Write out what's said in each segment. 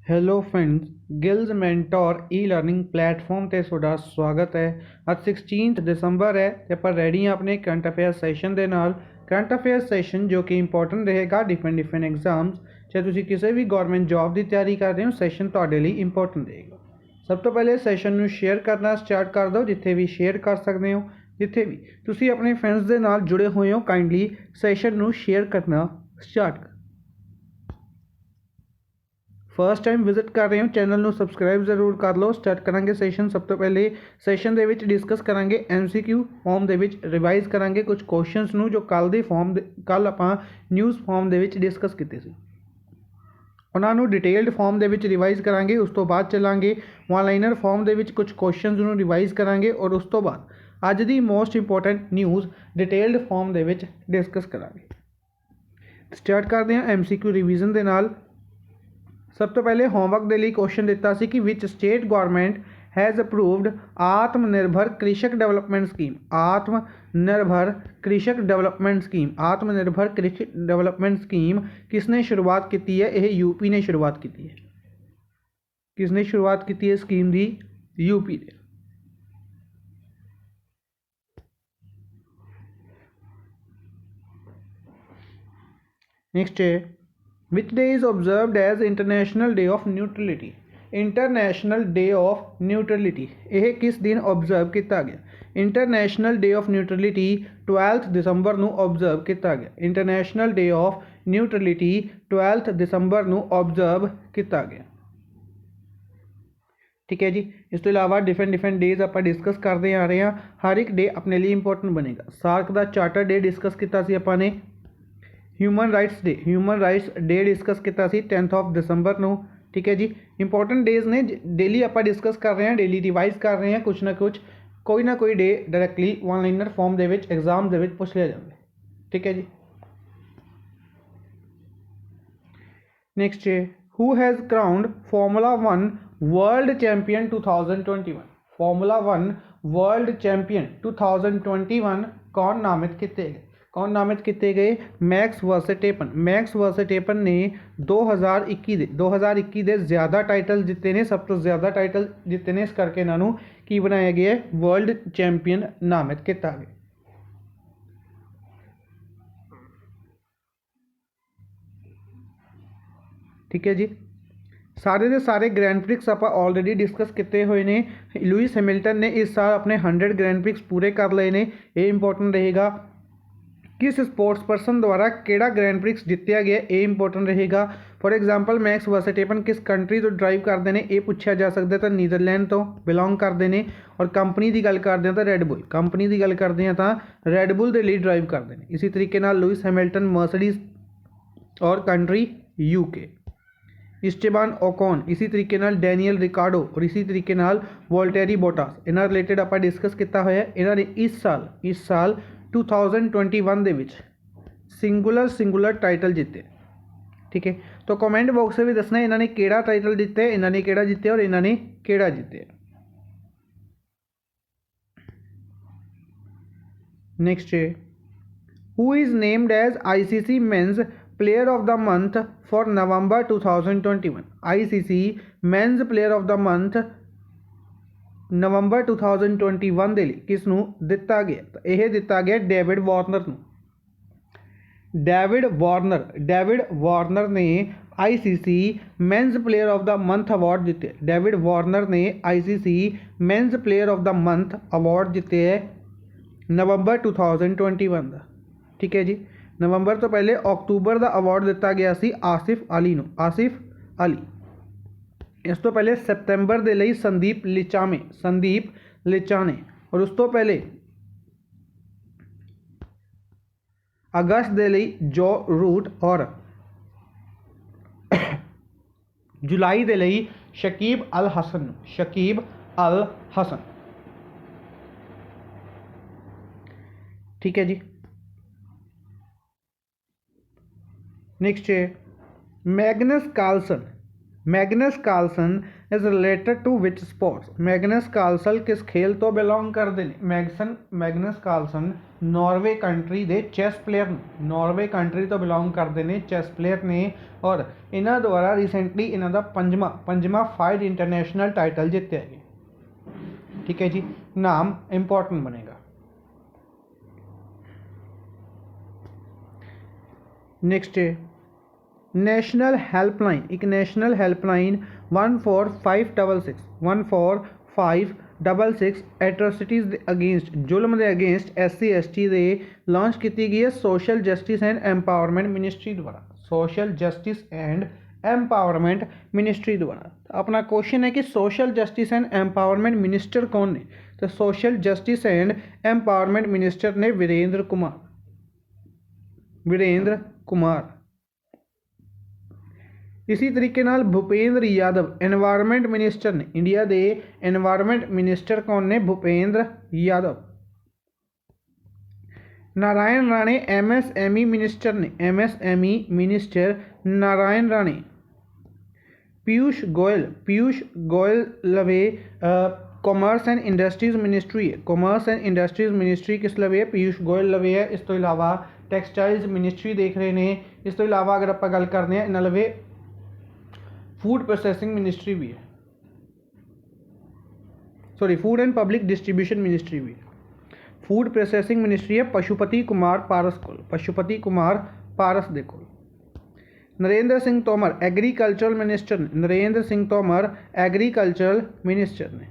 Hello friends, gills mentor e learning platform ਤੇ ਤੁਹਾਡਾ ਸਵਾਗਤ ਹੈ। ਅੱਜ 16 ਦਸੰਬਰ ਹੈ ਤੇ ਆਪਾਂ ਰੈਡੀ ਹਾਂ ਆਪਣੇ ਕਰੰਟ ਅਫੇਅਰ ਸੈਸ਼ਨ ਦੇ ਨਾਲ। ਕਰੰਟ ਅਫੇਅਰ ਸੈਸ਼ਨ ਜੋ ਕਿ ਇੰਪੋਰਟੈਂਟ ਰਹੇਗਾ ਡਿਫਰੈਂਟ ਐਗਜ਼ਾਮਸ, ਚਾਹੇ ਤੁਸੀਂ ਕਿਸੇ ਵੀ ਗਵਰਨਮੈਂਟ ਜੌਬ ਦੀ ਤਿਆਰੀ ਕਰ ਰਹੇ ਹੋ, ਸੈਸ਼ਨ ਤੁਹਾਡੇ ਲਈ ਇੰਪੋਰਟੈਂਟ ਰਹੇਗਾ। ਸਭ ਤੋਂ ਪਹਿਲੇ ਸੈਸ਼ਨ ਨੂੰ ਸ਼ੇਅਰ ਕਰਨਾ ਸਟਾਰਟ ਕਰ ਦਿਓ, ਜਿੱਥੇ ਵੀ ਸ਼ੇਅਰ ਕਰ ਸਕਦੇ ਹੋ। ਜਿੱਥੇ ਵੀ ਤੁਸੀਂ ਆਪਣੇ ਫਰੈਂਡਸ ਦੇ ਨਾਲ ਜੁੜੇ ਹੋਏ ਹੋ, ਕਾਈਂਡਲੀ ਸੈਸ਼ਨ ਨੂੰ ਸ਼ੇਅਰ ਕਰਨਾ ਸਟਾਰਟ ਕਰ। फर्स्ट टाइम विजिट कर रहे हो चैनल ਨੂੰ ਸਬਸਕ੍ਰਾਈਬ ਜ਼ਰੂਰ ਕਰ ਲਓ। ਸਟਾਰਟ ਕਰਾਂਗੇ ਸੈਸ਼ਨ। ਸਭ ਤੋਂ ਪਹਿਲੇ ਸੈਸ਼ਨ ਦੇ ਵਿੱਚ ਡਿਸਕਸ ਕਰਾਂਗੇ MCQ ਫਾਰਮ ਦੇ ਵਿੱਚ, ਰਿਵਾਈਜ਼ ਕਰਾਂਗੇ ਕੁਝ ਕੁਐਸਚਨਸ ਨੂੰ ਜੋ ਕੱਲ ਆਪਾਂ ਨਿਊਜ਼ ਫਾਰਮ ਦੇ ਵਿੱਚ ਡਿਸਕਸ ਕੀਤੇ ਸੀ, ਉਹਨਾਂ ਨੂੰ ਡਿਟੇਲਡ ਫਾਰਮ ਦੇ ਵਿੱਚ ਰਿਵਾਈਜ਼ ਕਰਾਂਗੇ। ਉਸ ਤੋਂ ਬਾਅਦ ਚੱਲਾਂਗੇ ਵਨ ਲਾਈਨਰ ਫਾਰਮ ਦੇ ਵਿੱਚ ਕੁਝ ਕੁਐਸਚਨਸ ਨੂੰ ਰਿਵਾਈਜ਼ ਕਰਾਂਗੇ, ਔਰ ਉਸ ਤੋਂ ਬਾਅਦ ਅੱਜ ਦੀ most important news detailed form ਦੇ ਵਿੱਚ ਡਿਸਕਸ ਕਰਾਂਗੇ। ਸਟਾਰਟ ਕਰਦੇ ਹਾਂ MCQ ਰਿਵੀਜ਼ਨ ਦੇ ਨਾਲ। सब तो पहले होमवर्क के लिए क्वेश्चन दिता सी कि which state government has approved आत्मनिर्भर कृषक डेवलपमेंट स्कीम। आत्मनिर्भर कृषक डेवलपमेंट स्कीम, आत्मनिर्भर कृषक डेवलपमेंट स्कीम किसने शुरुआत की है? यह यूपी ने शुरुआत की है। किसने शुरुआत की है स्कीम की? यूपी ने। नेक्स्ट है which day is observed as international day of neutrality? International day of neutrality यह किस दिन ऑब्जर्व किया गया? इंटरनेशनल डे ऑफ न्यूट्रलिटी 12 ਦਸੰਬਰ ਨੂੰ ऑब्जर्व किया गया। इंटरनेशनल डे ऑफ न्यूट्रलिटी 12 ਦਸੰਬਰ ਨੂੰ ऑब्जर्व किया गया। ठीक है जी। इस तो इलावा डिफरेंट डेज आप डिस्कस करते आ रहे हैं, हर एक डे अपने लिए इंपॉर्टेंट बनेगा। सार्क का चार्टर डे डिस्कस किया अपने। ह्यूमन राइट्स डे डिस्कस किया 10 ਦਸੰਬਰ ਨੂੰ। ठीक है जी। इंपॉर्टेंट डेज ने डेली आप डिस्कस कर रहे हैं, डेली रिवाइज कर रहे हैं, कुछ ना कुछ कोई ना कोई day directly one liner form के एग्जाम के पूछ लिया जाए। ठीक है जी। नेक्स्ट है who has crowned Formula 1 world champion 2021? Formula 1 world champion 2021 कौन नामित किए गए? कौन नामित किए गए? Max Verstappen. मैक्स वर्सेटेपन ने 2021 के ज़्यादा टाइटल जिते ने, सब तो ज़्यादा टाइटल जिते ने, इस करके इन्हों की बनाया गया है? वर्ल्ड चैंपियन नामित किया गया। ठीक है जी। सारे के सारे ग्रैंड प्रिक्स आप ऑलरेडी डिस्कस किए हुए हैं। लुइस हैमिल्टन ने इस साल अपने 100 ग्रैंड प्रिक्स पूरे कर लिए हैं, ये इंपॉर्टेंट रहेगा। किस स्पोर्ट्स पर्सन द्वारा केड़ा ग्रैंड प्रिक्स जितया गया, ये इंपॉर्टेंट रहेगा। फॉर एग्जाम्पल मैक्स वर्सेटेपन किस कंट्री तो ड्राइव करते हैं, ये पूछा जा सकता है। तो नीदरलैंड तो बिलोंग करते हैं। और कंपनी की गल करते हैं तो रेडबुल, कंपनी की गल करते हैं तो रेडबुल के लिए ड्राइव करते हैं। इसी तरीके लुइस हैमिल्टन मर्सिडीज और कंट्री UK। इस्टेबान ओकॉन, इसी तरीके डैनियल रिकार्डो और इसी तरीके वोल्टेरी बोटास, इन्होंने रिलेटेड आप डिस्कस किया हुआ है। इन्होंने इस साल 2021 ਦੇ ਵਿੱਚ सिंगुलर टाइटल जिते। ठीक है। तो कमेंट बॉक्स में भी दसना इन्होंने केड़ा टाइटल जिते, इन्होंने केड़ा जिते और इन्होंने केड़ा जिते। नेक्स्ट है who is named as ICC men's player of the month for November 2021? ICC men's player of the month November 2021 के लिए किसनों दिता गया? तो यह दिता गया डेविड वार्नर नूं। डेविड वार्नर ने ICC men's player of the month award जीते। डेविड वार्नर ने ICC men's player of the month award जीते है नवंबर 2021 का। ठीक है जी। नवंबर तो पहले अक्तूबर का अवार्ड दिता गया सी आसिफ अली नूं। आसिफ अली। इस तो पहले सितंबर के लिए संदीप लिचाने और उस तो पहले अगस्त के लिए जो रूट और जुलाई के लिए शकीब अल हसन। ठीक है जी। नेक्स्ट है Magnus Carlsen. Magnus Carlsen is related to which sports? Magnus Carlsen किस खेल तो बिलोंग करते हैं? मैग्नस कार्लसन नॉर्वे कंट्री के चैस प्लेयर ने, नॉर्वे कंट्री तो बिलोंग करते हैं, चैस प्लेयर ने, और इन्हों द्वारा रिसेंटली इन्हों का पंजवा फाइड इंटरनेशनल टाइटल जितया है। ठीक है जी, नाम इंपॉर्टेंट बनेगा। नेक्स्ट है नेशनल हेल्पलाइन, एक नेशनल हेल्पलाइन 14566 एट्रोसिटीज़ अगेंस्ट, जुल्म के अगेंस्ट SC ST दे लॉन्च की गई है social justice and empowerment ministry द्वारा, social justice and empowerment ministry द्वारा। अपना क्वेश्चन है कि social justice and empowerment minister कौन ने? तो social justice and empowerment minister ने वीरेंद्र कुमार। इसी तरीके नाल भूपेंद्र यादव एनवायरमेंट मिनिस्टर ने, इंडिया के एनवायरमेंट मिनिस्टर कौन ने? भूपेंद्र यादव। नारायण राणे MSME मिनिस्टर ने, MSME मिनिस्टर नारायण राणे। पीयूष गोयल लवे कॉमर्स एंड इंडस्ट्रीज़ मिनिस्ट्री है, कॉमर्स एंड इंडस्ट्रीज़ मिनिस्ट्री किस लवे है? पीयूष गोयल लवे है। इस तो इलावा टैक्सटाइल्स मिनिस्ट्री देख रहे हैं। इस तो इलावा अगर आप गल करते हैं, इन्होंने लवे फूड प्रोसैसिंग मिनिस्ट्री भी है, sorry food and public distribution ministry भी है। फूड प्रोसैसिंग मिनिस्ट्री है पशुपति कुमार पारस को, पशुपति कुमार पारस दे कोल। नरेंद्र सिंह तोमर एग्रीकल्चरल मिनिस्टर ने, नरेंद्र सिंह तोमर एग्रीकल्चरल मिनिस्टर ने।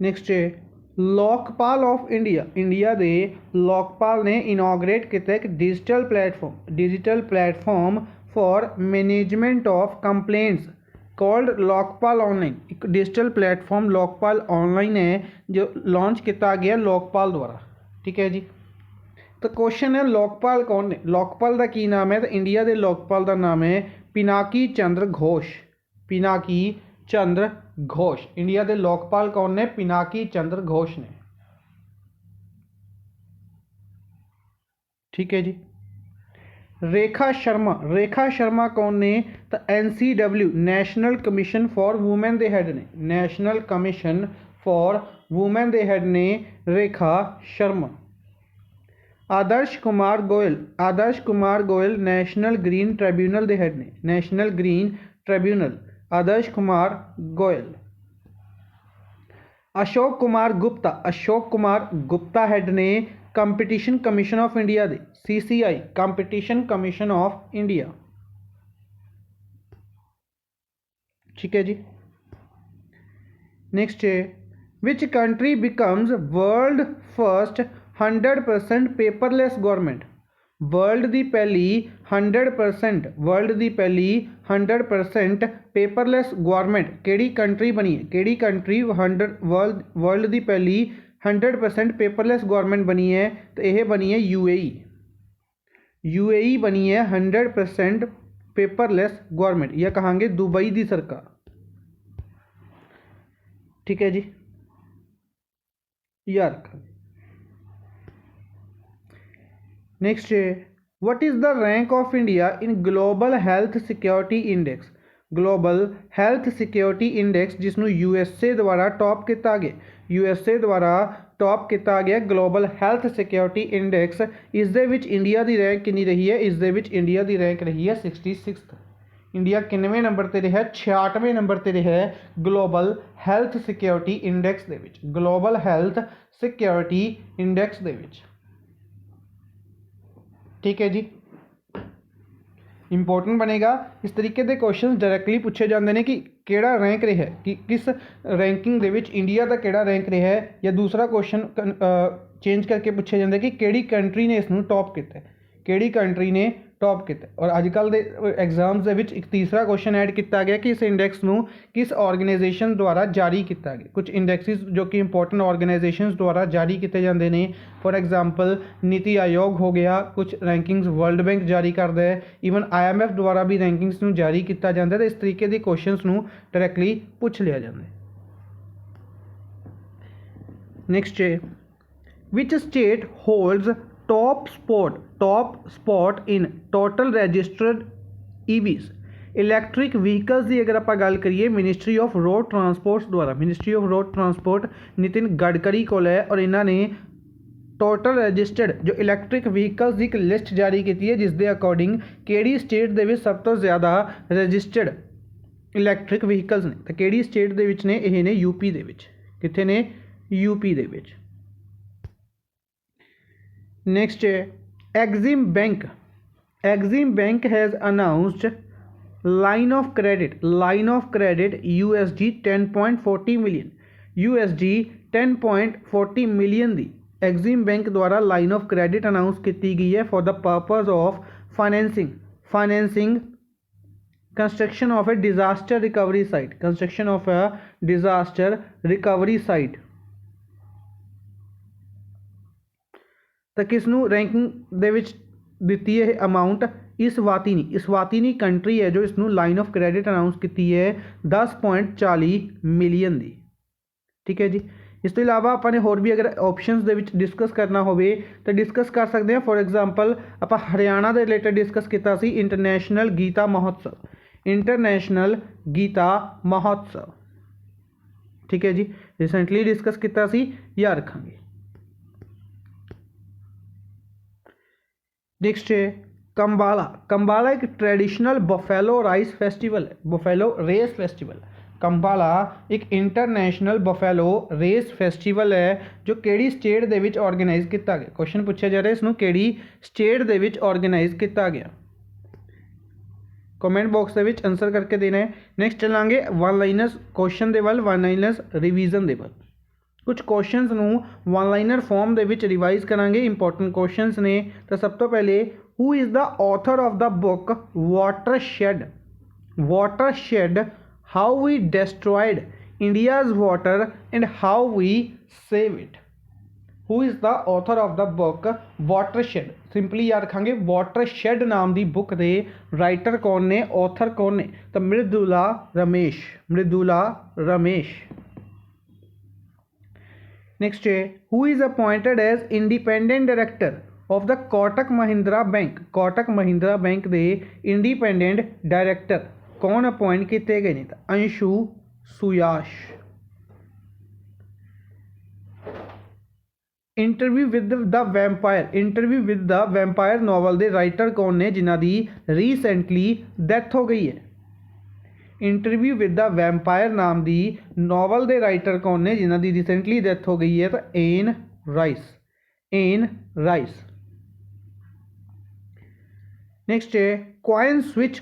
नेक्स्ट है लोकपाल ऑफ इंडिया, इंडिया के लोकपाल ने इनॉग्रेट किया एक digital platform for management of complaints called Lokpal online. एक डिजिटल प्लेटफॉर्म लोकपाल ऑनलाइन है जो लॉन्च किया गया लोकपाल द्वारा। ठीक है जी, तो क्वेश्चन है लोकपाल कौन ने? लोकपाल का की नाम है? तो इंडिया के लोकपाल का नाम है पिनाकी चंद्र घोष, पिनाकी चंद्र घोष। इंडिया के लोकपाल कौन ने? पिनाकी चंद्र घोष ने। ठीक है जी, रेखा शर्मा कौन ने? तो NCW national commission for women दे हेड ने, नेशनल कमीशन फॉर वूमेन दे हेड ने Rekha Sharma. Adarsh Kumar Goyal national green tribunal दे हेड ने, national green tribunal Adarsh Kumar Goyal. Ashok Kumar Gupta head ने कंपटीशन कमीशन ऑफ इंडिया दे, CCI competition commission of India. ठीक है जी, नेक्स्ट है which country becomes world first 100% paperless government? World की पहली 100% पेपरलैस गवर्नमेंट केड़ी कंट्री बनी है? केड़ी कंट्री वर्ल्ड की पहली 100% पेपरलैस गवर्नमेंट बनी है? तो यह बनी है UAE बनी है 100% पेपरलैस गवर्नमेंट, या कहांगे दुबई की सरकार। ठीक है जी, यार नेक्स्ट है what is the rank of India in global health security index? Global health security index जिसनों USA द्वारा टॉप किया गया, USA द्वारा टॉप किया गया ग्लोबल हेल्थ सिक्योरिटी इंडेक्स। इस दे विच इंडिया की रैंक कितनी रही है? इस दे विच इंडिया की रैंक रही है 66। इंडिया किनवें नंबर पर रहा है? 66वें नंबर पर रहा है ग्लोबल हेल्थ सिक्योरिटी इंडेक्स दे विच, ग्लोबल हेल्थ सिक्योरिटी इंडेक्स दे विच। ठीक है जी, इंपॉर्टेंट बनेगा। इस तरीके के क्वेश्चन डायरैक्टली पूछे जाते हैं कि केड़ा रैंक रहा है, कि किस रैंकिंग दे विच इंडिया का केड़ा रैंक रहा है, या दूसरा क्वेश्चन चेंज करके पूछे जाते हैं कि केड़ी कंट्री ने इसनों टॉप किया, केड़ी कंट्री ने टॉप किया। और अजकल के एग्जाम्स के विच एक तीसरा क्वेश्चन ऐड किया गया कि इस इंडेक्स नूं किस ऑर्गेनाइजेशन द्वारा जारी किया गया। कुछ इंडेक्सिस जो कि इंपॉर्टेंट ऑर्गेनाइजेशंस द्वारा जारी किए जाते हैं, फॉर एग्जाम्पल नीति आयोग हो गया, कुछ रैंकिंग्स वर्ल्ड बैंक जारी करता है, ईवन IMF द्वारा भी रैंकिंग्स नूं जारी किया जाता है। तो इस तरीके के क्वेश्चनस नूं डायरैक्टली पूछ लिया जाता है। नेक्स्ट है which state holds top spot in total EVs electric vehicles की अगर आप गल करिए मिनिस्ट्री ऑफ रोड ट्रांसपोर्ट द्वारा ministry of road transport Nitin Gadkari को है और इन्होंने टोटल रजिस्टर्ड जो इलैक्ट्रिक व्हीकल्स की एक लिस्ट जारी की है जिसके अकॉर्डिंग किहड़ी स्टेट के सब तो ज़्यादा रजिस्टर्ड इलैक्ट्रिक व्हीकल्स ने तो किहड़ी स्टेट के ने ये ने यूपी दे विच कित्थे ने यूपी दे विच। नेक्स्ट है EXIM bank has announced line of credit USD 10.40 million USD 10.40 million the EXIM bank द्वारा लाइन ऑफ क्रेडिट अनाउंस की गई है for the purpose of financing construction of A disaster recovery site तो किसनू ranking दे विच दिती है amount Eswatini country है जो इसनू line of credit announce की है 10.40 मिलियन दी। ठीक है जी। इस तो इलावा अपने होर भी अगर ऑप्शंस दे विच डिस्कस करना हो तो डिस्कस कर सकते हैं। फॉर एग्जाम्पल आप हरियाणा के रिलेटेड डिस्कस किया इंटरनेशनल गीता महोत्सव। ठीक है जी, रिसेंटली डिस्कस किया या रखांगे। नेक्स्ट है कंबाला एक traditional buffalo race festival. Kambala एक इंटरनेशनल बफेलो रेस फेस्टिवल है जो केड़ी स्टेट दे विच ऑर्गेनाइज किया गया। क्वेश्चन पूछा जा रहा है इसनू केड़ी स्टेट दे विच ऑर्गेनाइज किया गया। कमेंट बॉक्स दे विच आंसर करके देना है। नेक्स्ट चलांगे वन लाइनर्स क्वेश्चन दे वल वन लाइनर्स रिवीजन दे वल। कुछ क्वेश्चंस नू वन लाइनर फॉर्म दे विच रिवाइज करांगे। इंपॉर्टेंट क्वेश्चंस ने तो सब तो पहले who is the author of the book Watershed how we destroyed India's water and how we save it. Who is the author of the book Watershed. Simply याद रखांगे watershed नाम की book के writer कौन ने, ऑथर कौन ने, तो Mridula Ramesh. Next है who is appointed as independent director of the Kotak Mahindra bank के इंडिपेंडेंट डायरेक्टर कौन अपॉइंट किए गए ने, Anshu Suyash. Interview with the vampire novel के राइटर कौन ने जिन्हों की रीसेंटली डेथ हो गई है। इंटरव्यू विद द वैंपायर नाम की नॉवल के राइटर कौन ने जिन्हों की रिसेंटली डेथ हो गई है, तो एन राइस। नेक्स्ट है coin switch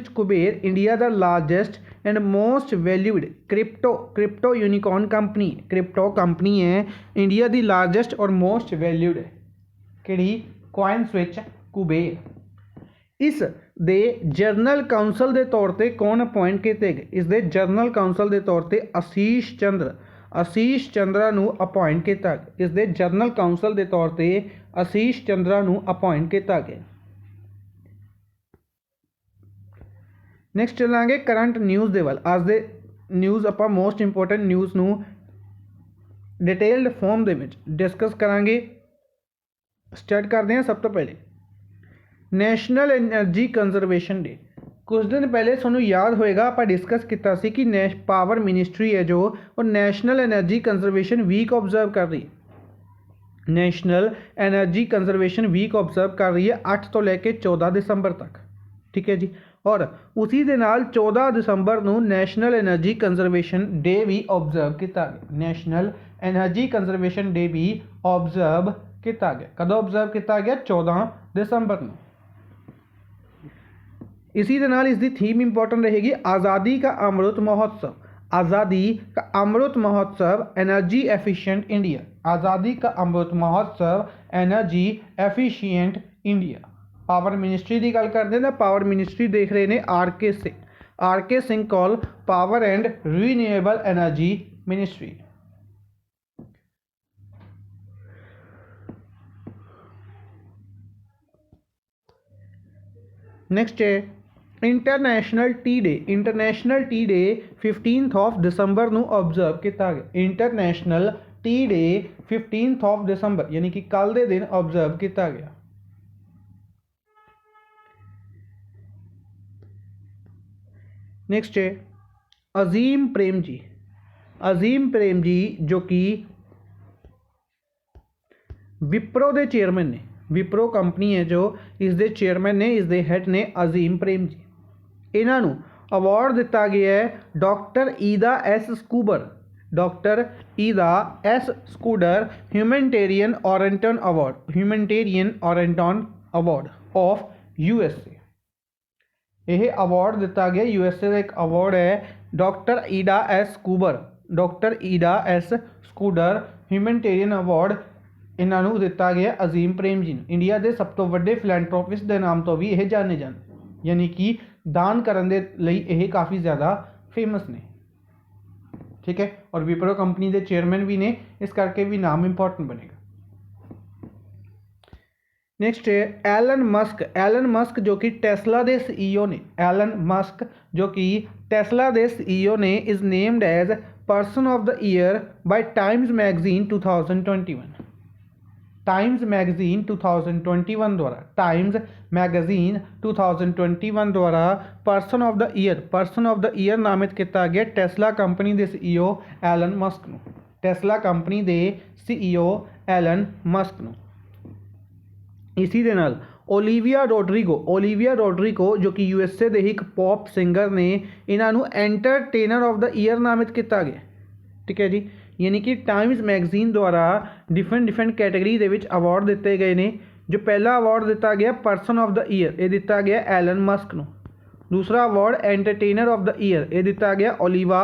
Kuber India the largest and most valued crypto unicorn company है इंडिया दी लार्जेस्ट और मोस्ट वैल्यूड है कि कॉइन स्विच कुबेर। इस दे जरनल काउंसल के तौर पर कौन अपॉइंट किए गए। इस दे जरनल काउंसल के तौर पर आशीष चंद्रा नू अपॉइंट किया गया। इस दे जरनल काउंसल के तौर पर आशीष चंद्रा नू अपॉइंट किया गया। नेक्स्ट चलांगे करंट न्यूज़ दे वल। अज दे न्यूज़ आप मोस्ट इंपोर्टेंट न्यूज़ नू डिटेल्ड फॉर्म दे विच डिस्कस करांगे। स्टार्ट करते हैं। सब तो पहले नैशनल एनर्जी कंजरवेशन डे। कुछ दिन पहले सूँ याद होएगा आप डिस्कस किया कि पावर मिनिस्ट्री है जो और national energy conservation week observe कर रही है। National energy conservation week observe कर रही है 8 तो लेके 14 दिसंबर तक। ठीक है जी। और उसी दे नाल 14 दिसंबर नू नैशनल एनर्जी कंजरवेशन डे भी ऑब्जर्व किया गया। नैशनल एनर्जी कंजरवेशन डे भी ऑब्जर्व किया गया। कदों ऑब्जर्व किया गया? 14 दिसंबर नू। इसी दे नाल इसकी थीम इंपॉर्टेंट रहेगी आज़ादी का Amrit Mahotsav energy efficient India. आज़ादी का Amrit Mahotsav energy efficient India. Power ministry की गल करते हैं। पावर मिनिस्ट्री देख रहे हैं आर के Singh call power and renewable energy ministry. Next है इंटरनेशनल टी डे 15 दिसंबर नू ऑब्जर्व किया गया। इंटरनेशनल टी डे 15 दिसंबर यानी कि कल के दिन ऑब्जर्व किया गया। नेक्स्ट है अजीम प्रेम जी। अजीम प्रेम जी जो कि विप्रो के चेयरमैन ने, विप्रो कंपनी है जो, इसके चेयरमैन ने, इसके हैड ने अजीम प्रेम जी। इन्हों अवार्ड दिता गया है doctor Ida S Scudder, doctor Ida S Scudder humanitarian ऑरेंटन अवार्ड, ह्यूमैनिटेरियन ऑरेंटन अवार्ड ऑफ यूएसए। यह अवार्ड दिता गया यूएसए का एक अवार्ड है doctor Ida S Scudder, doctor Ida S Scudder humanitarian award इन्हों दिता गया अजीम प्रेम जी ने। इंडिया के सब तो वड्डे फिलैंथ्रोपिस्ट के नाम तो भी यह जाने जाते, यानी कि दान करने के लिए यह काफ़ी ज़्यादा फेमस ने। ठीक है, और विप्रो कंपनी के चेयरमैन भी ने, इस करके भी नाम इंपॉर्टेंट बनेगा। नेक्स्ट है एलन मस्क। एलन मस्क जो कि टेस्ला के सीईओ ने, एलन मस्क जो कि टेस्ला के सीईओ ने is named as person of the year by Times magazine 2021। Times magazine 2021 द्वारा, टाइम्स मैगजीन 2021 द्वारा person of the year, person of the year नामित किया गया टेस्ला कंपनी के सीईओ एलन मस्क नूं, टेस्ला कंपनी के सीईओ एलन मस्क नूं। इसी दे नाल ओलिविया रोड्रिगो, ओलिविया रोड्रिगो जो कि यूएसए के एक पॉप सिंगर ने, इन्हों एंटरटेनर ऑफ द ईयर नामित किया गया। ठीक है जी, यानी कि टाइम्स मैगजीन द्वारा डिफरेंट कैटेगरी के अवार्ड दिते गए हैं। जो पहला अवार्ड दिता गया पर्सन ऑफ द ईयर, ये दिता गया एलन मस्क नूं। दूसरा award entertainer of the year, ये दिता गया ओलिविया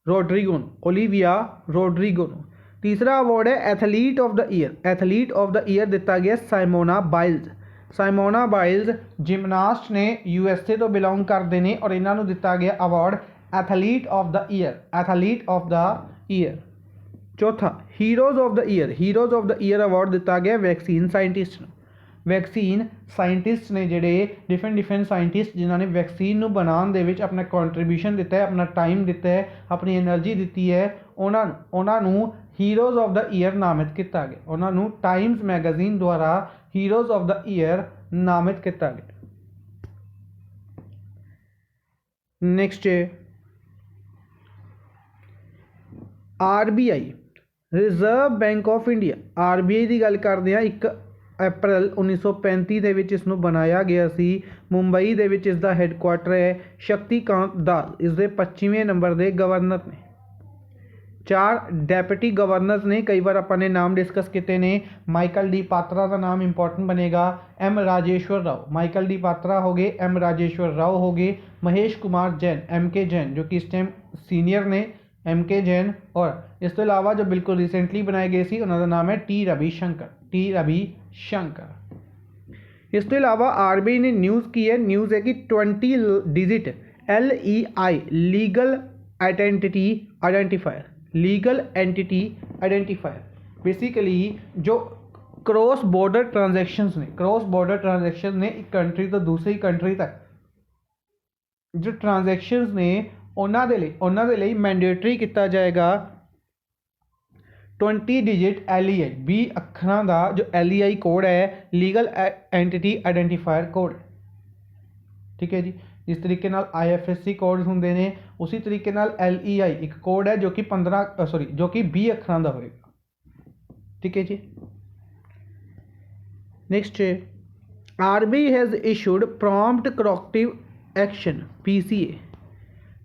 रोड्रिगो, ओलिविया रोड्रिगो नूं। तीसरा अवार्ड है athlete of the year, athlete of the year दिता गया Simone Biles. Simone Biles gymnast ने, यूएसए तो बिलोंग करते हैं और इन्हों दिता गया award athlete of the year, athlete of the year. चौथा heroes of the year, heroes of the year award दिता गया वैक्सीन साइंटिस्ट, वैक्सीन साइंटिस्ट ने जिहड़े डिफरेंट साइंटिस्ट जिन्होंने वैक्सीन बनाने दे अपना कॉन्ट्रीब्यूशन दिता है, अपना टाइम दिता है, अपनी एनर्जी दी है, उन्होंने हीरोज़ ऑफ द ईयर नामित किया गया, उन्होंने टाइम्स मैगजीन द्वारा हीरोज़ ऑफ द ईयर नामित किया गया। Next RBI reserve bank of India, RBI की गल करते हैं 1 अप्रैल 1935 के इसनों बनाया गया सी। मुंबई के इसका हैडकुआटर है। शक्तिकांत दास इसके 25वें नंबर के गवर्नर ने। 4 डेप्यूटी गवर्नर्स ने, कई बार अपने नाम डिस्कस किए ने। माइकल डी पात्रा का नाम इंपॉर्टेंट बनेगा। M Rajeshwar Rao, Michael D Patra हो गए, M राजेश्वर राव हो गए। महेश कुमार जैन, MK जैन जो कि इस टाइम सीनियर ने, MK जैन। और इस तो इलावा जो बिल्कुल रिसेंटली बनाए गए सी, उन्होंने नाम है T रविशंकर, T रविशंकर। इस तो इलावा RBI ने न्यूज़ की है, न्यूज़ है कि 20 digit LEI legal identity identifier, legal entity identifier basically जो क्रॉस बॉर्डर ट्रांजैक्शंस ने, क्रॉस बॉर्डर ट्रांजैक्शन ने एक कंट्री तो दूसरी कंट्री तक जो ट्रांजैक्शंस ने उन्होंने लिए मैंडेटरी किया जाएगा 20 डिजिट LEI 20 अखरां का जो LEI कोड है, लीगल एंटिटी आइडेंटिफायर कोड। ठीक है जी, जिस तरीके IFSC कोड्स होंगे ने, उसी तरीके LEI एक कोड है जो कि 20 अखरां का होएगा। ठीक है जी। Next RBI has issued prompt corrective action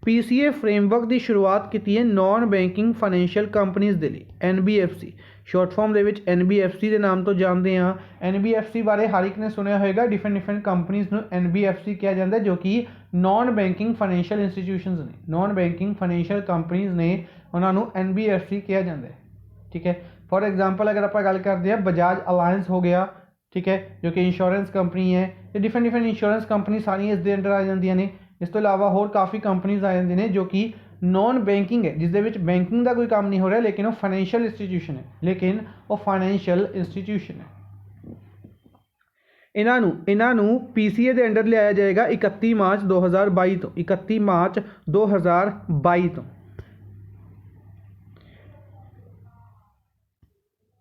PCA framework की शुरुआत की है नॉन बैंकिंग फाइनैंशियल कंपनीज़ के लिए, NBFC शॉर्ट फॉर्म के NBFC के नाम तो जानते हैं। NBFC बारे हर एक ने सुनिया होगा। डिफरेंट कंपनीज़ को NBFC कहा जाता है जो कि नॉन बैंकिंग फाइनैंशियल इंस्टीट्यूशनस ने, नॉन बैंकिंग फाइनैंशियल कंपनीज़ ने, उन्होंने NBFC कहा जाता है। ठीक है, फॉर एग्जाम्पल अगर आप गल करते हैं बजाज अलायंस हो गया, ठीक है, जो कि इंश्योरेंस कंपनी है। तो डिफरेंट इंश्योरेंस कंपनी सारियां इस अंडर आ जाती ने। इस तो इलावा होर काफ़ी कंपनीज आ जाती हैं जो कि नॉन बैंकिंग है, जिसके बैंकिंग का कोई काम नहीं हो रहा, लेकिन वो फाइनैंशियल इंस्टीट्यूशन है, लेकिन वो फाइनैंशियल इंस्टीट्यूशन है। इन्हों PCA के अंडर लिया जाएगा 31 मार्च 2022 तो, 31 मार्च 2022 तो।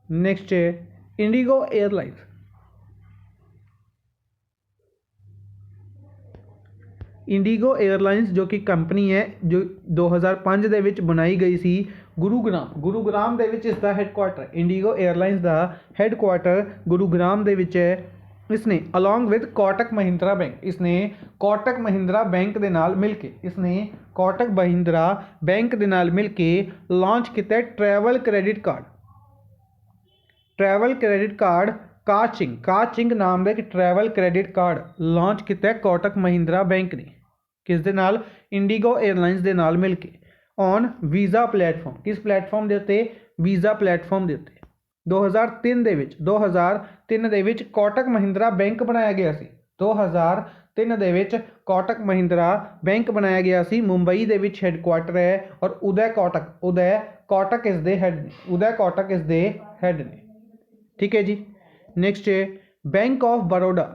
नेक्स्ट है इंडिगो एयरलाइंस। ਇੰਡੀਗੋ 에ਅਰਲਾਈਨਸ ਜੋ ਕਿ ਕੰਪਨੀ ਹੈ ਜੋ 2005 ਦੇ ਵਿੱਚ ਬਣਾਈ ਗਈ ਸੀ ਗੁਰੂਗ੍ਰਾਮ ਦੇ ਵਿੱਚ ਇਸ ਦਾ ਹੈੱਡਕੁਆਟਰ ਇੰਡੀਗੋ 에ਅਰਲਾਈਨਸ ਦਾ ਹੈੱਡਕੁਆਟਰ ਗੁਰੂਗ੍ਰਾਮ ਦੇ ਵਿੱਚ ਹੈ। इसने along with Kotak Mahindra bank इसने कोटक महिंद्रा बैंक ਦੇ ਨਾਲ ਮਿਲ ਕੇ इसने कोटक महिंद्रा बैंक ਦੇ ਨਾਲ ਮਿਲ ਕੇ ਲਾਂਚ ਕੀਤਾ ट्रैवल क्रेडिट कार्ड काचिंग नाम ਦਾ ਇੱਕ ट्रैवल क्रेडिट कार्ड ਲਾਂਚ ਕੀਤਾ कोटक महिंद्रा बैंक ਨੇ ਕਿਸ ਦੇ ਨਾਲ ਇੰਡੀਗੋ 에ਅਰਲਾਈਨਸ ਦੇ ਨਾਲ ਮਿਲ ਕੇ ਔਨ ਵੀਜ਼ਾ ਪਲੇਟਫਾਰਮ ਕਿਸ ਪਲੇਟਫਾਰਮ ਦੇ ਉੱਤੇ ਵੀਜ਼ਾ ਪਲੇਟਫਾਰਮ ਦੇ ਉੱਤੇ 2003 ਦੇ ਵਿੱਚ ਕੋਟਕ ਮਹਿੰਦਰਾ ਬੈਂਕ ਬਣਾਇਆ ਗਿਆ ਸੀ 2003 ਦੇ ਵਿੱਚ ਕੋਟਕ ਮਹਿੰਦਰਾ ਬੈਂਕ ਬਣਾਇਆ ਗਿਆ ਸੀ ਮੁੰਬਈ ਦੇ ਵਿੱਚ ਹੈੱਡਕੁਆਟਰ ਹੈ ਔਰ ਉਦੈ ਕੋਟਕ ਇਸ ਦੇ ਹੈੱਡ ਨੇ ਠੀਕ ਹੈ ਜੀ। ਨੈਕਸਟ ਹੈ ਬੈਂਕ ਆਫ ਬੜੌਦਾ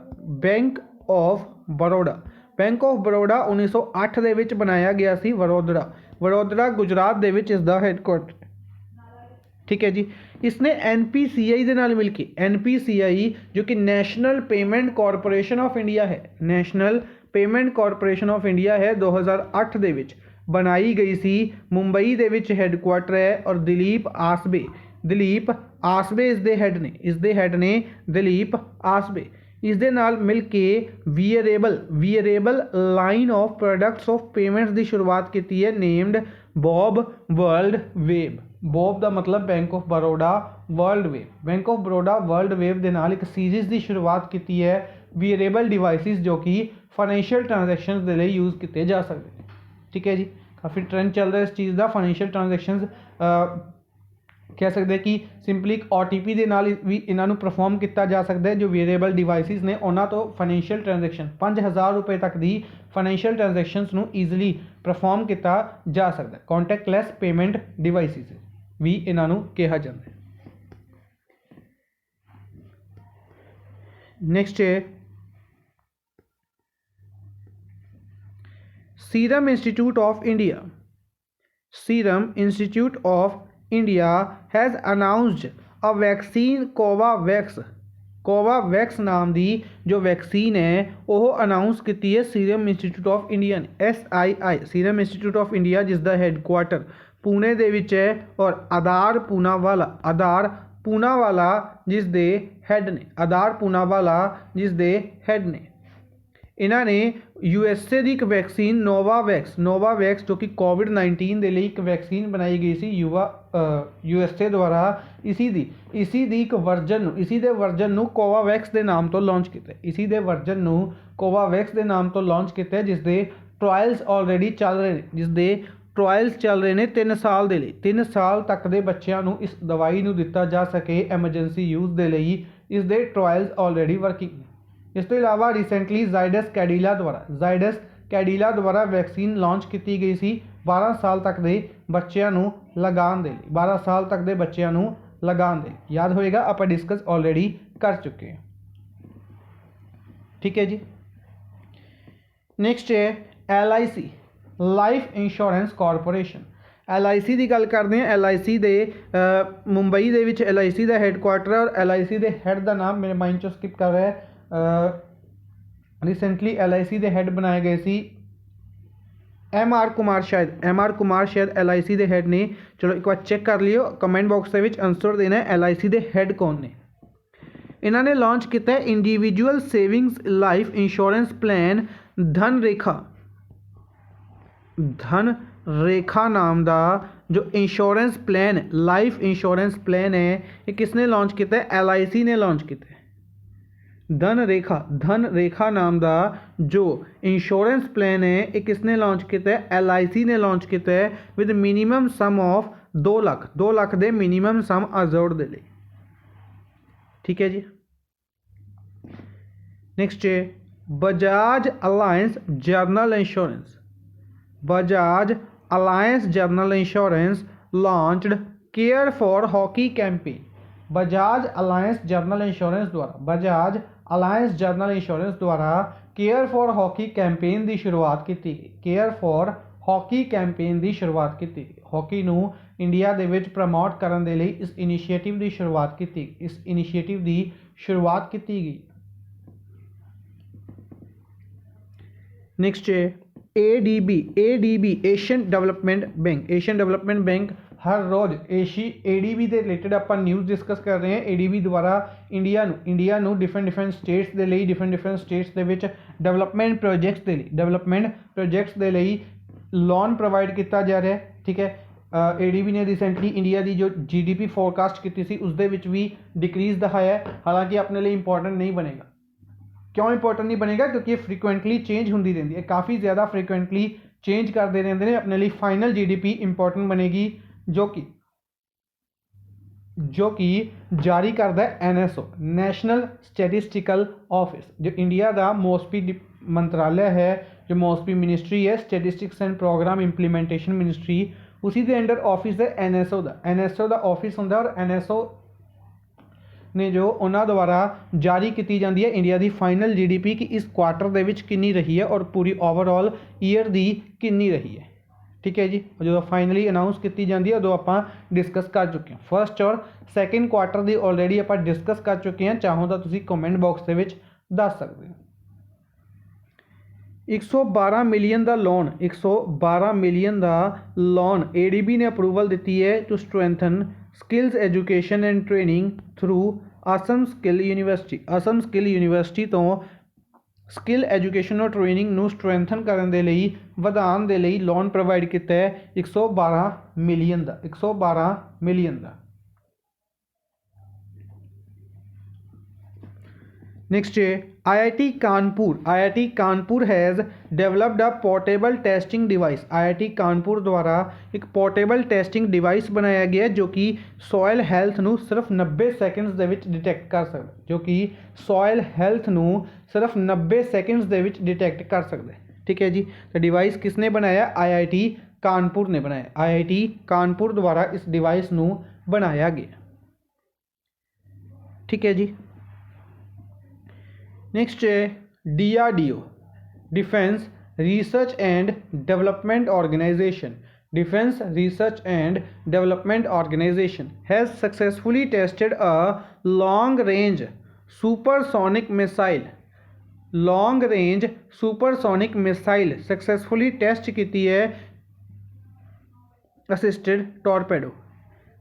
1908 ਦੇ ਵਿੱਚ ਬਣਾਇਆ ਗਿਆ ਸੀ ਵਡੋਦਰਾ ਗੁਜਰਾਤ ਦੇ ਵਿੱਚ ਇਸ ਦਾ ਹੈੱਡਕੁਆਟਰ ठीक है जी। इसने NPCI ਦੇ ਨਾਲ ਮਿਲ ਕੇ NPCI जो कि national payment corporation of India ਹੈ 2008 ਦੇ ਵਿੱਚ ਬਣਾਈ ਗਈ ਸੀ ਮੁੰਬਈ ਦੇ ਵਿੱਚ ਹੈੱਡਕੁਆਟਰ ਹੈ ਔਰ ਦਲੀਪ ਆਸਬੇ ਇਸ ਦੇ ਹੈੱਡ ਨੇ ਦਲੀਪ ਆਸਬੇ ਇਸ ਦੇ ਨਾਲ ਮਿਲ ਕੇ wearable line of products of payments ਦੀ ਸ਼ੁਰੂਆਤ ਕੀਤੀ ਹੈ ਨੇਮਡ ਬੌਬ ਦਾ ਮਤਲਬ bank of Baroda world wave ਦੇ ਨਾਲ ਇੱਕ ਸੀਰੀਜ਼ ਦੀ ਸ਼ੁਰੂਆਤ ਕੀਤੀ ਹੈ ਵੀਅਰੇਬਲ ਡਿਵਾਈਸਿਸ ਜੋ ਕਿ ਫਾਈਨੈਂਸ਼ੀਅਲ ਟ੍ਰਾਂਜੈਕਸ਼ਨਸ ਦੇ ਲਈ ਯੂਜ਼ ਕੀਤੇ ਜਾ ਸਕਦੇ ਨੇ ਠੀਕ ਹੈ ਜੀ। ਕਾਫੀ ਟ੍ਰੈਂਡ ਚੱਲ ਰਿਹਾ ਇਸ ਚੀਜ਼ ਦਾ ਫਾਈਨੈਂਸ਼ੀਅਲ ਟ੍ਰਾਂਜੈਕਸ਼ਨਸ ਕਹਿ ਸਕਦੇ ਕਿ ਸਿੰਪਲੀ ਇੱਕ OTP ਦੇ ਨਾਲ ਵੀ ਇਹਨਾਂ ਨੂੰ ਪਰਫਾਰਮ ਕੀਤਾ ਜਾ ਸਕਦਾ ਹੈ। ਜੋ ਵੀਅਰੇਬਲ ਡਿਵਾਈਸਿਸ ਨੇ ਉਹਨਾਂ ਤੋਂ ਫਾਈਨੈਂਸ਼ੀਅਲ ਟ੍ਰਾਂਜੈਕਸ਼ਨ 5000 ਰੁਪਏ ਤੱਕ ਦੀ ਫਾਈਨੈਂਸ਼ੀਅਲ ਟ੍ਰਾਂਜੈਕਸ਼ਨਸ ਨੂੰ ਈਜ਼ੀਲੀ ਪਰਫਾਰਮ ਕੀਤਾ ਜਾ ਸਕਦਾ ਕੰਟੈਕਟਲੈਸ ਪੇਮੈਂਟ ਡਿਵਾਈਸਿਸ ਵੀ ਇਹਨਾਂ ਨੂੰ ਕਿਹਾ ਜਾਂਦਾ ਹੈ। ਨੈਕਸਟ ਹੈ serum institute of India has announced a vaccine Covovax नाम की जो वैक्सीन है वो अनाउंस की है सीरम इंस्टीट्यूट ऑफ इंडिया ने SII serum institute of India जिसका हैडकुआटर पुणे दे विच है और आधार पूनावाला जिस दे हैड ने इन्होंने USA की एक वैक्सीन नोवावैक्स जो कि COVID-19 के लिए एक वैक्सीन बनाई गई सी USA द्वारा इसी दे वर्जन कोवावैक्स के नाम तो लॉन्च किया जिसके ट्रायल्स ऑलरेडी चल रहे हैं चल रहे हैं 3 साल के लिए 3 साल तक के बच्चों को इस दवाई को दिता जा सके एमरजेंसी यूज़ के लिए इसके ट्रायल्स ऑलरेडी वर्किंग। इस तो इलावा रिसेंटली जाइडस कैडिला द्वारा वैक्सीन लॉन्च की गई सी 12 साल तक के बच्चों लगाने के लिए 12 साल तक के बच्चों लगाने याद होएगा आप डिस्कस ऑलरेडी कर चुके हैं ठीक है जी। नेक्स्ट है LIC life insurance corporation LIC की गल करते हैं। LIC दे मुंबई दे विच LIC का हैडकुआटर है और LIC के हैड का नाम मेरे माइंड चो स्किप कर रहा है। रिसेंटली LIC के हैड बनाए गए सी MR कुमार शायद LIC के हैड ने। चलो एक बार चेक कर लियो कमेंट बॉक्स के आंसर देना है LIC के हैड कौन ने। इन्होंने लॉन्च किया individual savings life insurance plan धन रेखा नाम का जो insurance plan life insurance plan है ये किसने लॉन्च किया LIC ने लॉन्च किया। धन रेखा नाम का जो इंश्योरेंस प्लान है ये किसने लॉन्च किया LIC ने लॉन्च किया with minimum sum of 2 lakh दे मिनीमम सम अजोर्ड दे लिए ठीक है जी। नेक्स्ट है Bajaj Allianz general insurance launched care for hockey campaign. Bajaj Allianz general insurance द्वारा केयर फॉर हॉकी कैंपेन की शुरुआत की गई। हॉकी नू इंडिया दे विच प्रमोट करने के लिए इस इनिशिएटिव की शुरुआत की गई। नेक्स्ट है ADB Asian development bank. Asian development bank हर रोज़ ADB ਦੇ ਰਿਲੇਟਡ ਆਪਾਂ ਨਿਊਜ਼ ਡਿਸਕਸ ਕਰ ਰਹੇ ਹਾਂ। ADB ਦੁਆਰਾ ਇੰਡੀਆ ਨੂੰ ਡਿਫਰੈਂਟ ਸਟੇਟਸ ਦੇ ਲਈ ਡਿਫਰੈਂਟ ਸਟੇਟਸ ਦੇ ਵਿੱਚ ਡਿਵੈਲਪਮੈਂਟ ਪ੍ਰੋਜੈਕਟਸ ਦੇ ਲਈ ਲੋਨ ਪ੍ਰੋਵਾਈਡ ਕੀਤਾ ਜਾ ਰਿਹਾ ਹੈ। ਠੀਕ ਹੈ, ADB ਨੇ ਰਿਸੈਂਟਲੀ ਇੰਡੀਆ ਦੀ ਜੋ GDP ਫੋਰਕਾਸਟ ਕੀਤੀ ਸੀ ਉਸ ਦੇ ਵਿੱਚ ਵੀ ਡਿਕਰੀਜ਼ ਦਿਖਾਇਆ ਹੈ। ਹਾਲਾਂਕਿ ਆਪਣੇ ਲਈ ਇੰਪੋਰਟੈਂਟ नहीं बनेगा। क्यों इंपॉर्टेंट नहीं बनेगा? क्योंकि फ्रीकुएंटली चेंज होती रहती है, काफ़ी ज़्यादा फ्रीकुएंटली चेंज करते रहते हैं। अपने लिए फाइनल GDP इंपॉर्टेंट बनेगी जो कि जारी करता है NSO नेशनल स्टैटिस्टिकल ऑफिस, जो इंडिया का मोस्टली मंत्रालय है, जो मोस्टली मिनिस्ट्री है statistics and programme implementation ministry, उसी के अंडर ऑफिस है NSO का ऑफिस होंगे। और NSO ने जो उन्होंने द्वारा जारी की जाती है इंडिया की फाइनल GDP कि इस क्वार्टर के विच कितनी रही है और पूरी ओवरऑल ईयर की कितनी रही है। ठीक है जी, जो फाइनली अनाउंस की जाती है उदों आप डिस्कस कर चुके हैं। फर्स्ट और सैकेंड क्वार्टर की ऑलरेडी आप डिस्कस कर चुके हैं, चाहो तो तुसीं कमेंट बॉक्स के विच दस सकते हो। 112 मिलियन का लोन 112 मिलियन का लोन ADB ने अप्रूवल दी है to strengthen skills education and training through Assam skill university तो स्किल एजुकेशन और ट्रेनिंग नू स्ट्रैंथन करने के लिए वधान के लिए लोन प्रोवाइड किया है 112 मिलियन का। नेक्स्ट है IIT Kanpur has developed a portable testing device. IIT Kanpur द्वारा एक पोर्टेबल टेस्टिंग डिवाइस बनाया गया जो कि सॉयल हैल्थ नू सिर्फ 90 सेकंड्स दे विच डिटेक्ट कर सकता है। ठीक है जी, तो डिवाइस किसने बनाया? IIT कानपुर ने बनाया। IIT कानपुर द्वारा इस डिवाइस नू बनाया गया। ठीक है जी, नेक्स्ट है DRDO defence research and development organisation has successfully tested a long range supersonic missile successfully test की है assisted torpedo.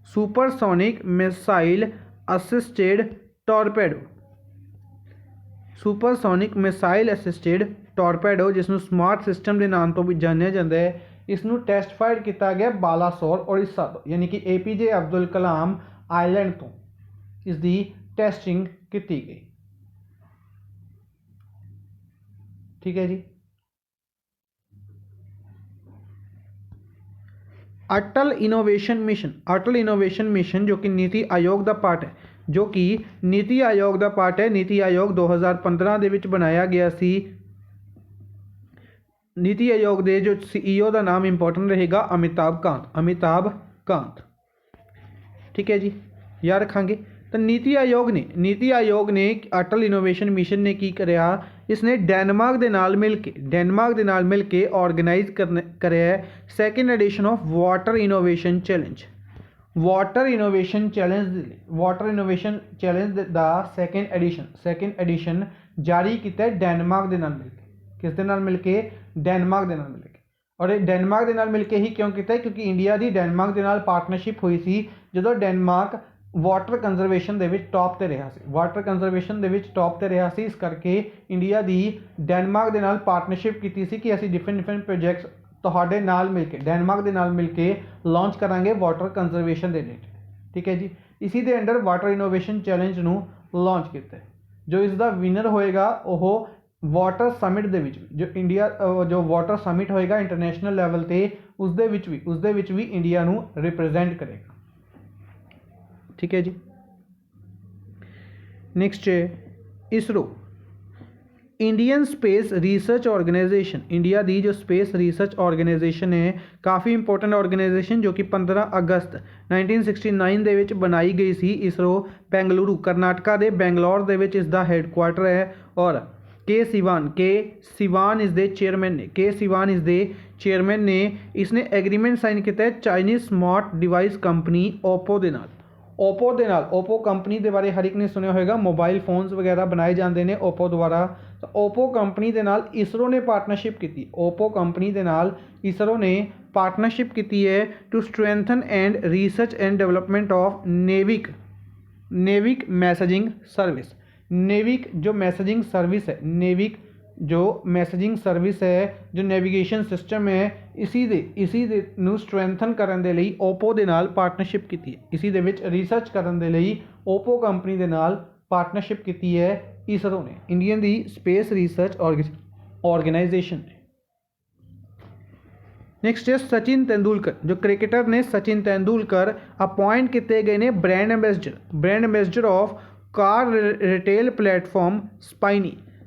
Supersonic missile assisted torpedo जिसनों स्मार्ट सिस्टम के नाम तो भी जानिया जाता है, इसनों टेस्टफाइड किया गया बालासोर उड़ीसा तो, यानी कि APJ अब्दुल कलाम आइलैंड तो इसकी टेस्टिंग की गई। ठीक है जी, अटल इनोवेशन मिशन जो कि नीति आयोग का पार्ट है, नीति आयोग 2015 दे विच बनाया गया सी। नीति आयोग के जो CEO का नाम इंपॉर्टेंट रहेगा अमिताभ कांत। ठीक है जी, याद रखांगे। तो नीति आयोग ने अटल इनोवेशन मिशन ने की करया, इसने डेनमार्क के नाल मिल के ऑर्गेनाइज करया second edition of water innovation challenge दा सैकेंड एडिशन जारी किया डेनमार्क के नाल मिल के। किस दे नाल मिल के? डेनमार्क के नाल मिल के। और डेनमार्क के नाल मिल के ही क्यों किया? क्योंकि इंडिया की डेनमार्क के नाल पार्टनरशिप हुई सी जो डेनमार्क वाटर कंजरवेशन के टॉप पर रहा सी। इस करके इंडिया की डेनमार्क के नाल पार्टनरशिप की सी कि असीं डिफरेंट प्रोजैक्ट्स तुहाडे नाल मिल के डेनमार्क के नाल मिल के लॉन्च करांगे वाटर कंजरवेशन के रिलेटेड। ठीक है जी, इसी के अंडर वाटर इनोवेशन चैलेंज नू लॉन्च किया। जो इसका विनर होएगा वह वाटर समिट दे विच जो वाटर समिट होएगा इंटरनेशनल लैवल पे उसदे विच भी इंडिया नू रिप्रजेंट करेगा। ठीक है जी, नेक्स्ट है ISRO Indian space research organisation. India की जो स्पेस रिसर्च ऑर्गेनाइजेशन है काफ़ी इंपॉर्टेंट ऑर्गेनाइजेशन जो कि 15 अगस्त 1969 दे विच बनाई गई सी। इसरो बेंगलुरु कर्नाटका के बेंगलोर दे विच इसका हैडक्वार्टर है। और के सिवान इस दे चेयरमैन ने इसने एग्रीमेंट साइन किया Chinese smart device company Oppo के नाल। ओप्पो के नाल, ओप्पो कंपनी के बारे हर एक ने सुनिया होगा, मोबाइल फोन्स वगैरह बनाए जाते हैं ओप्पो द्वारा। तो ओप्पो कंपनी के नाल इसरो ने पार्टनरशिप की, ओप्पो कंपनी के नाल इसरो ने पार्टनरशिप की है to strengthen and research and development of NavIC messaging service. NavIC जो मैसेजिंग सर्विस है, नेविक जो मैसेजिंग सर्विस है, जो नेविगेशन सिस्टम है, इसी दे नू स्ट्रैंथन करन दे लई ओप्पो दे नाल पार्टनरशिप की है। इसी दे विच रिसर्च करन दे लई ओप्पो कंपनी दे नाल पार्टनरशिप की है इसरो ने, Indian the space research organisation ने। नेक्स्ट है सचिन तेंदुलकर, जो क्रिकेटर ने सचिन तेंदुलकर अपॉइंट किए गए ने brand ambassador of car retail platform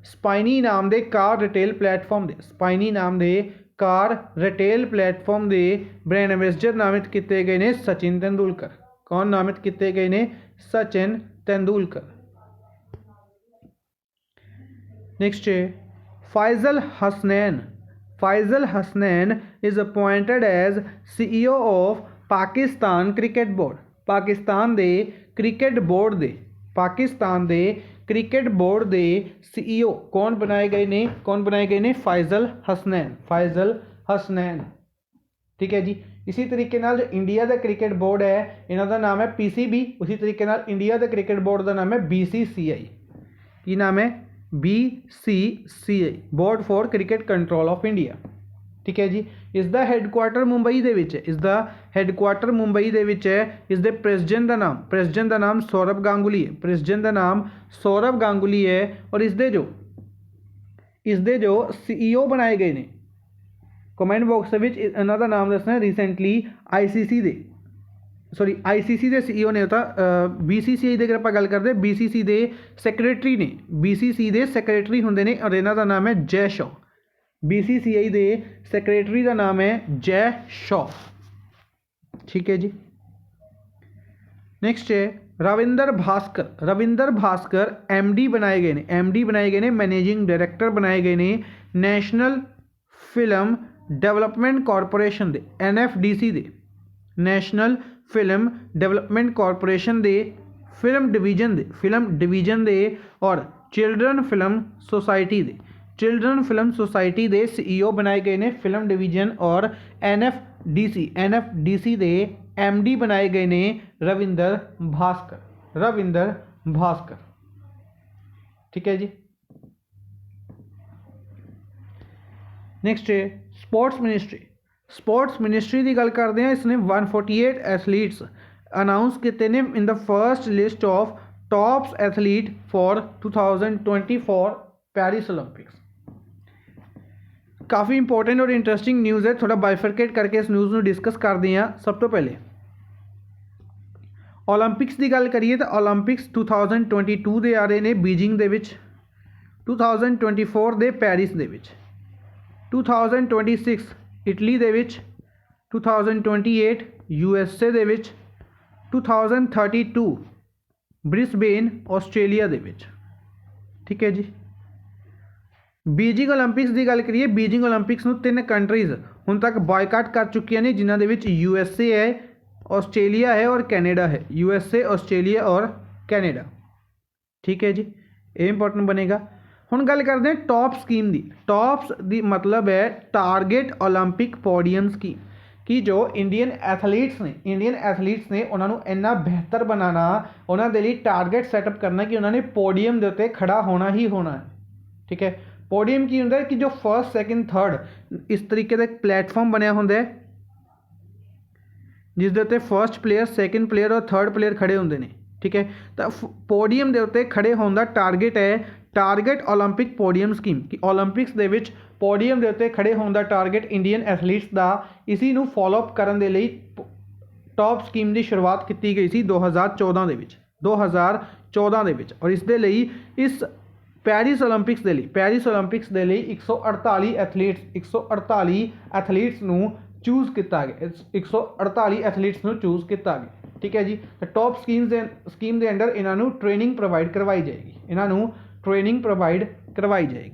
Spinny नाम के कार रिटेल प्लेटफॉर्म दे, स्पाइनी नाम के कार रिटेल प्लेटफॉर्म के ब्रांड एंबेसडर नामित किए गए ने सचिन तेंदुलकर। कौन नामित किए गए ने? सचिन तेंदुलकर। नेक्स्ट है Faisal Hasnain is appointed as CEO of Pakistan cricket board. Pakistan दे क्रिकेट बोर्ड दे CEO कौन बनाए गए ने? फैजल हसनैन। ठीक है जी। इसी तरीके नाल जो इंडिया का क्रिकेट बोर्ड है, इन्हों का नाम है PCB। उसी तरीके नाल इंडिया का क्रिकेट बोर्ड का नाम है BCCI। की नाम है? BCCI, board for cricket control of India. ठीक है जी। इसका हैडकुआटर मुंबई दे विच है, इसका हैडकुआटर मुंबई दे विच है। इसके प्रेसिडेंट का नाम सौरभ गांगुली है, प्रेसिडेंट का नाम सौरभ गांगुली है। और इसके जो CEO बनाए गए ने, कमेंट बॉक्स में इन्हों का नाम दसना। रिसेंटली ICC के CEO ने होता BCCI की अगर आप गल करते, BCCI के सैक्रटरी ने, BCCI के सैक्रटरी होंगे ने, और इन्हों का नाम है जय शॉ। BCCI के सैक्रटरी का नाम है जय शॉ। ठीक है जी। नेक्स्ट है रविंदर भास्कर MD बनाए गए ने, मैनेजिंग डायरैक्टर बनाए गए ने नेशनल फिल्म डेवलपमेंट कॉरपोरेशन दे, NFDC दे, नेशनल फिल्म डेवलपमेंट कॉरपोरेशन दे फिल्म डिवीजन दे और चिल्ड्रन फिल्म सोसाइटी दे CEO बनाए गए ने फिल्म डिवीजन। और NFDC दे MD बनाए गए ने रविंदर भास्कर। ठीक है जी। नेक्स्ट है स्पोर्ट्स मिनिस्ट्री की गल करते हैं। इसने 148 एथलीट्स अनाउंस किए ने in the first list of tops athlete for 2024 Paris Olympics. काफ़ी इंपॉर्टेंट और इंटरेस्टिंग न्यूज़ है, थोड़ा बाइफरकेट करके इस न्यूज़ में डिस्कस करते हैं। सब तो पहले ओलंपिक्स की गल करिए तो ओलंपिक्स 2022 दे आ रहे हैं बीजिंग दे विच, 2024 दे पेरिस दे विच, 2026 इटली दे विच, 2028 USA दे विच, 2032 ब्रिस्बेन ऑस्ट्रेलिया दे विच। ठीक है जी। बीजिंग ओलंपिक्स की गल करिए, बीजिंग ओलंपिक्स में 3 कंट्रीज़ हुण तक बॉयकाट कर चुकी ने, जिन्हों के USA है, ऑस्ट्रेलिया है और कैनेडा है। USA, ऑस्ट्रेलिया और कैनेडा। ठीक है जी, ये इंपॉर्टेंट बनेगा। हुण गल करते हैं टॉप स्कीम की। टॉप्स की मतलब है टारगेट ओलंपिक पोडियम स्कीम, कि जो इंडियन एथलीट्स ने उन्होंने इन्ना बेहतर बनाना, उन्होंने लिए टारगेट सैटअप करना कि उन्होंने पोडियम के उत्ते खड़ा होना ही होना है। ठीक है। पोडियम की होंगे कि जो फर्स्ट सैकेंड थर्ड इस तरीके का प्लेटफॉर्म बनया होंगे, जिसके उत्ते फर्स्ट प्लेयर, सैकेंड प्लेयर और थर्ड प्लेयर खड़े होंगे ने। ठीक है। तो पोडियम के उत्ते खड़े होने का टारगेट है टारगेट ओलंपिक पोडियम स्कीम, कि ओलंपिक्स के विच पोडियम के उत्ते खड़े होने का टारगेट इंडियन एथलीट्स का। इसी नूं फॉलोअप करने के लिए टॉप स्कीम की शुरुआत की गई सी 2014 के विच, 2014 के विच। और इसके लिए इस पेरिस ओलंपिक्स के लिए 148 एथलीट्स नूं चूज़ किया गया, 148 एथलीट्स नूं चूज़ किया गया। ठीक है जी। तो टॉप स्कीम के अंडर इन्हों ट्रेनिंग प्रोवाइड करवाई जाएगी,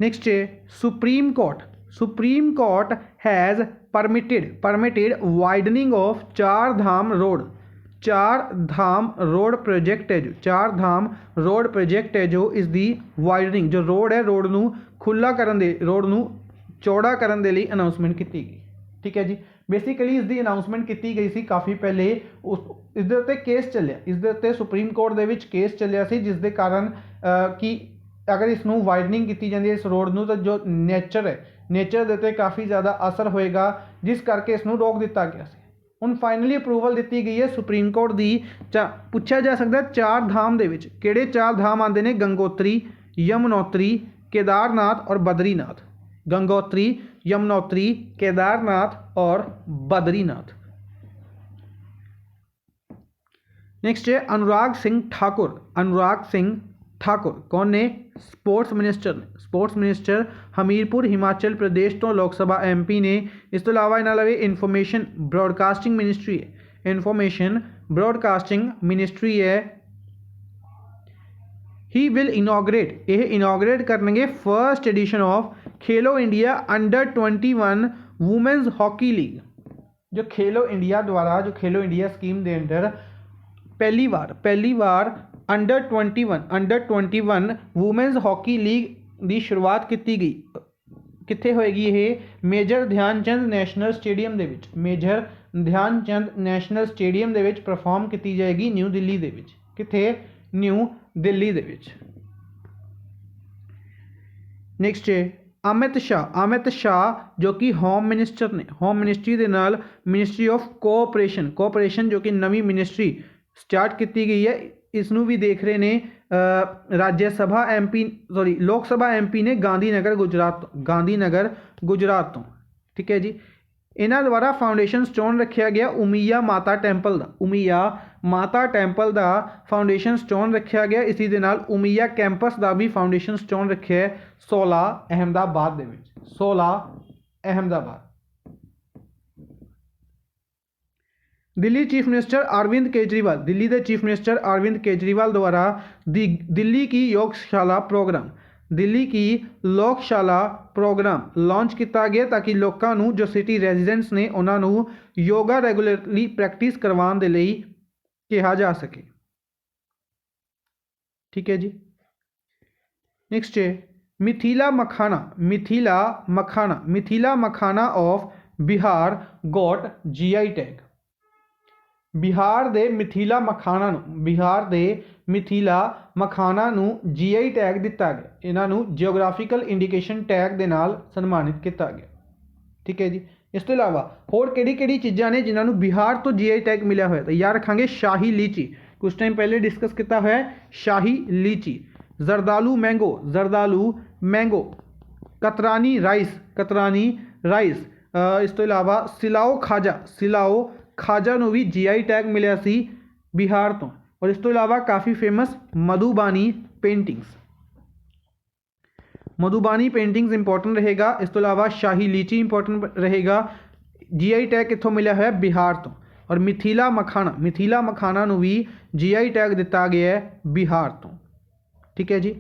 नेक्स्ट है supreme supreme court has permitted widening of चार धाम रोड प्रोजेक्ट है जो चार धाम रोड प्रोजेक्ट है जो इस दी वाइडनिंग जो रोड है रोड नू खुला करन दे रोड नू चौड़ा करन दे लई अनाउंसमेंट की गई। ठीक है जी, बेसिकली इसकी अनाउंसमेंट की गई सी काफ़ी पहले। इस दे उत्ते केस चलिया, इस दे उत्ते supreme court they which case चलिया सी जिस दे कारण कि अगर इसनू वाइडनिंग की जाती है इस रोड नू तो जो नेचर है नेचर दे उत्ते काफ़ी ज़्यादा असर होएगा जिस करके इसनू रोक दिता गया सी। हुण फाइनली अप्रूवल दी गई है सुप्रीम कोर्ट दी। पूछा जा सकता है चार धाम दे विच किहड़े चार धाम आते हैं? गंगोत्री, यमुनोत्री, केदारनाथ और बद्रीनाथ। गंगोत्री, यमुनोत्री, केदारनाथ और बद्रीनाथ। नेक्स्ट है अनुराग सिंह ठाकुर। अनुराग सिंह ठाकुर कौन ने? स्पोर्ट्स मिनिस्टर हमीरपुर हिमाचल प्रदेश तो लोक सभा MP ने। इस तो इलावा इन्हां लवे इन्फॉर्मेशन ब्रॉडकास्टिंग मिनिस्ट्री है। इन्फॉर्मेशन ब्रॉडकास्टिंग मिनिस्ट्री है। ही विल इनॉग्रेट करेंगे first edition of Khelo India under 21 women's hockey league. जो खेलो इंडिया द्वारा जो खेलो इंडिया स्कीम के अंडर पहली बार अंडर 21 वुमेन्स हॉकी लीग की शुरुआत की गई। कित्थे होएगी ये? मेजर ध्यानचंद नैशनल स्टेडियम दे विच। मेजर ध्यानचंद नैशनल स्टेडियम दे विच परफॉर्म की जाएगी न्यू दिल्ली दे विच। कित्थे? न्यू दिल्ली दे विच। नेक्स्ट है अमित शाह जो कि होम मिनिस्टर ने। होम मिनिस्ट्री के नाल मिनिस्ट्री ऑफ कोऑपरेशन जो कि नवी मिनिस्ट्री स्टार्ट की गई है। इसनू भी देख रहे ने लोक सभा MP ने गांधीनगर गुजरात तो। ठीक है जी, इन्हां द्वारा फाउंडेशन स्टोन रखा गया उमिया माता टैंपल का फाउंडेशन स्टोन रखा गया। इसी दे नाल उमिया कैंपस का भी फाउंडेशन स्टोन रखा है 16 अहमदाबाद दे विच। 16 अहमदाबाद। दिल्ली के चीफ मिनिस्टर अरविंद केजरीवाल द्वारा दिल्ली की लोकशाला प्रोग्राम लॉन्च किया गया ताकि लोगों को जो सिटी रेजिडेंट्स ने उन्होंने योगा रेगुलरली प्रैक्टिस करवाने के लिए कहा जा सके। ठीक है जी, नेक्स्ट है Mithila makhana of Bihar got GI tag. Bihar दे मिथिला मखाना GI टैग दिता गया। इन्हों जियोग्राफिकल इंडिकेशन टैग के नाल सन्मानित किया गया। ठीक है जी, इस तो इलावा होर किहड़ी चीज़ां ने जिन्होंने बिहार तो GI टैग मिला हुआ? तो याद रखांगे शाही लीची, कुछ टाइम पहले डिस्कस किया हुआ है। शाही लीची, जरदालू मैंगो, कतरानी राइस, इस तो इलावा सिलाओ खाजा नूं भी GI टैग मिलिया सी बिहार तो। और इस तो इलावा काफ़ी फेमस मधुबानी पेंटिंग्स इंपॉर्टेंट रहेगा। इस तो इलावा शाही लीची इंपॉर्टेंट रहेगा। GI टैग कित्थों मिलिया है? बिहार तो। और मिथिला मखाना नूं भी GI टैग दिता गया है बिहार तो। ठीक है जी,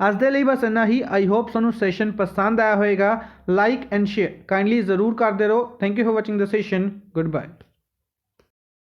अज दे लई बस इन्ना ही। आई होप तुहानूं सैशन पसंद आया होएगा। लाइक एंड शेयर काइंडली जरूर करते रहो। Thank you for watching the session. Good bye.